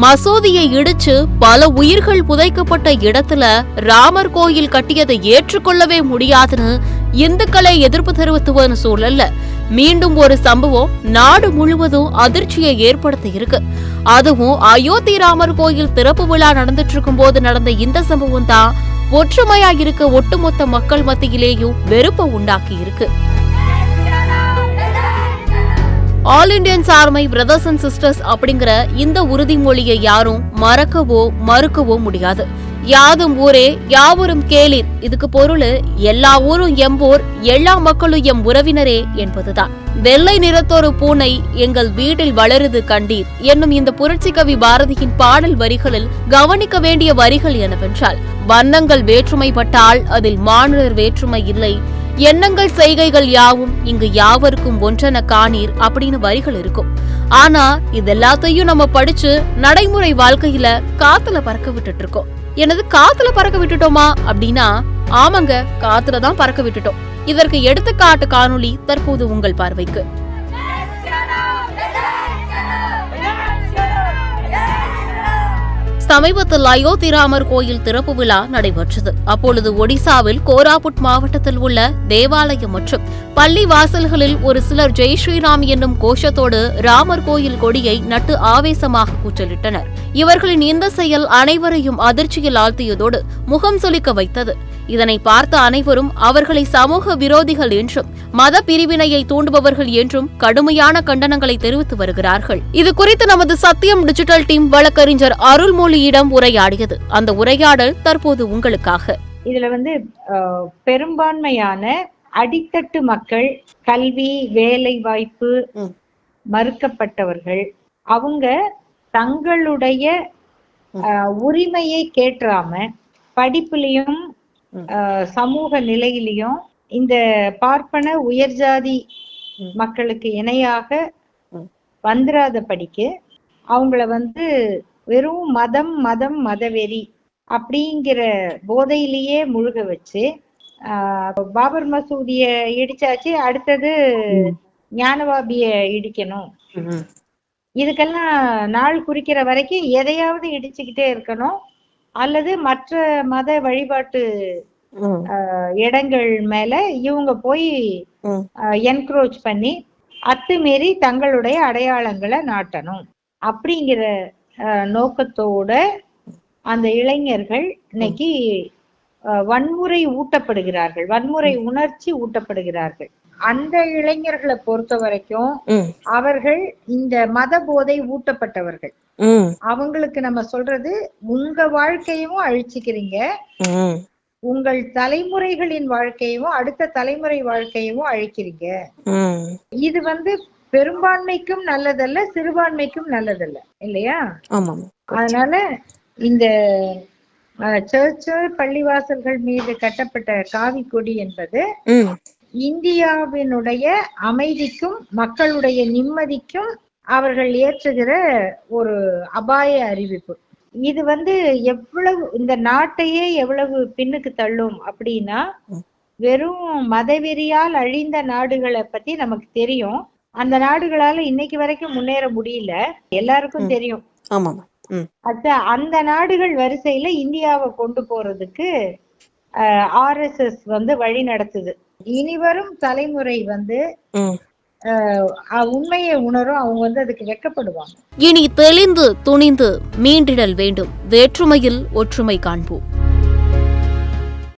மசூதியை இடிச்சு பல உயிர்கள் புதைக்கப்பட்ட இடத்துல ராமர் கோயில் கட்டியதை ஏற்றுக்கொள்ளவே முடியாதுன்னு இந்துக்களை எதிர்ப்பு தெரிவித்து வரும் சூழல்ல மீண்டும் ஒரு சம்பவம் நாடு முழுவதும் அதிர்ச்சியை ஏற்படுத்தி இருக்கு. அதுவும் அயோத்தி ராமர் கோயில் திறப்பு விழா நடந்துட்டு இருக்கும் போது நடந்த இந்த சம்பவம் தான் ஒற்றுமையா இருக்க ஒட்டுமொத்த மக்கள் மத்தியிலேயும் வெறுப்பை உண்டாக்கி இருக்கு. All Indians are my brothers and sisters அப்படிங்கிற இந்த உறுதிமொழியை யாரும் மறக்கவோ மறுக்கவோ முடியாது. யாதும் ஊரே யாவரும் கேளீர், இதுக்கு பொருள் எல்லா ஊரும் எம்போர், எல்லா மக்களும் எம் உறவினரே என்பதுதான். வெள்ளை நிறத்தொரு பூனை எங்கள் வீட்டில் வளருது கண்டீர் என்னும் இந்த புரட்சி கவி பாரதியின் பாடல் வரிகளில் கவனிக்க வேண்டிய வரிகள் என்னவென்றால், வண்ணங்கள் வேற்றுமைப்பட்டால் அதில் மானுடர் வேற்றுமை இல்லை, எண்ணங்கள் செய்கைகள் யாவும் இங்கு யாவருக்கும் ஒன்றென காணீர் அப்படின்னு வரிகள் இருக்கும். ஆனா இது எல்லாத்தையும் நம்ம படிச்சு நடைமுறை வாழ்க்கையில காத்துல பறக்க விட்டுட்டு இருக்கோம். எனது காத்துல பறக்க விட்டுட்டோமா அப்படின்னா, ஆமாங்க, காத்துலதான் பறக்க விட்டுட்டோம். இதற்கு எடுத்துக்காட்டு காணொளி தற்போது உங்கள் பார்வைக்கு. சமீபத்தில் அயோத்தி ராமர் கோயில் திறப்பு விழா நடைபெற்றது. அப்பொழுது ஒடிசாவில் கோராபுட் மாவட்டத்தில் உள்ள தேவாலயம் மற்றும் பள்ளி வாசல்களில் ஒரு சிலர் ஜெய் ஸ்ரீராம் என்னும் கோஷத்தோடு ராமர் கோயில் கொடியை நட்டு ஆவேசமாக கூச்சலிட்டனர். இவர்களின் இந்த செயல் அனைவரையும் அதிர்ச்சியில் ஆழ்த்தியதோடு முகம் சுளிக்க வைத்தது. இதனை பார்த்த அனைவரும் அவர்களை சமூக விரோதிகள் என்றும் மத பிரிவினையை தூண்டுபவர்கள் என்றும் கடுமையான கண்டனங்களை தெரிவித்து வருகிறார்கள். இது குறித்து நமது சத்தியம் டிஜிட்டல் டீம் வழக்கறிஞர் அருள்மொழியிடம் உரையாடியது. அந்த உரையாடல் தற்போது உங்களுக்காக. இதுல பெரும்பான்மையான அடித்தட்டு மக்கள், கல்வி வேலை வாய்ப்பு மறுக்கப்பட்டவர்கள், அவங்க தங்களுடைய உரிமையை கேட்றாம படிப்புலயும் சமூக நிலையிலையும் இந்த பார்ப்பன உயர்ஜாதி மக்களுக்கு இணையாக வந்துராத படிக்கு அவங்கள வெறும் மதம் மதம் மதவெறி அப்படிங்கிற போதையிலேயே முழுக வச்சு பாபர் மசூதிய இடிச்சாச்சு, அடுத்தது ஞானவாபிய இடிக்கணும். இதுக்கெல்லாம் நாள் குறிக்கிற வரைக்கும் எதையாவது இடிச்சுக்கிட்டே இருக்கணும், அல்லது மற்ற மத வழிபாட்டு இடங்கள் மேல இவங்க போய் என்க்ரோச் பண்ணி அத்துமீறி தங்களுடைய அடையாளங்களை நாட்டணும் அப்படிங்கிற நோக்கத்தோட அந்த இளைஞர்கள் இன்னைக்கு வன்முறை ஊட்டப்படுகிறார்கள், வன்முறை உணர்ச்சி ஊட்டப்படுகிறார்கள். அந்த இளைஞர்களை பொறுத்த வரைக்கும் அவர்கள் இந்த மத போதை ஊட்டப்பட்டவர்கள். அவங்களுக்கு நம்ம சொல்றது, உங்க வாழ்க்கையும் அழிச்சுக்கிறீங்க, உங்கள் தலைமுறைகளின் வாழ்க்கையும் அடுத்த தலைமுறை வாழ்க்கையும் அழிக்கிறீங்க. இது பெரும்பான்மைக்கும் நல்லதல்ல, சிறுபான்மைக்கும் நல்லதல்ல, இல்லையா? அதனால இந்த சர்ச் பள்ளிவாசல்கள் மீது கட்டப்பட்ட காவி கொடி என்பது இந்தியாவினுடைய அமைதிக்கும் மக்களுடைய நிம்மதிக்கும் அவர்கள் ஏற்றுகிற ஒரு அபாய அறிவிப்பு. இது எவ்வளவு இந்த நாட்டையே எவ்வளவு பின்னுக்கு தள்ளும் அப்படின்னா, வெறும் மதவெறியால் அழிந்த நாடுகளை பத்தி நமக்கு தெரியும். அந்த நாடுகளால இன்னைக்கு வரைக்கும் முன்னேற முடியல, எல்லாருக்கும் தெரியும். அந்த நாடுகள் வரிசையில இந்தியாவை கொண்டு போறதுக்கு RSS வழி நடத்துது. இனிவரும் தலைமுறை உண்மையை உணரும், அவங்க அதுக்கு வெட்கப்படுவாங்க. இனி தெளிந்து துணிந்து மீண்டிடல் வேண்டும். வேற்றுமையில் ஒற்றுமை காண்போம்.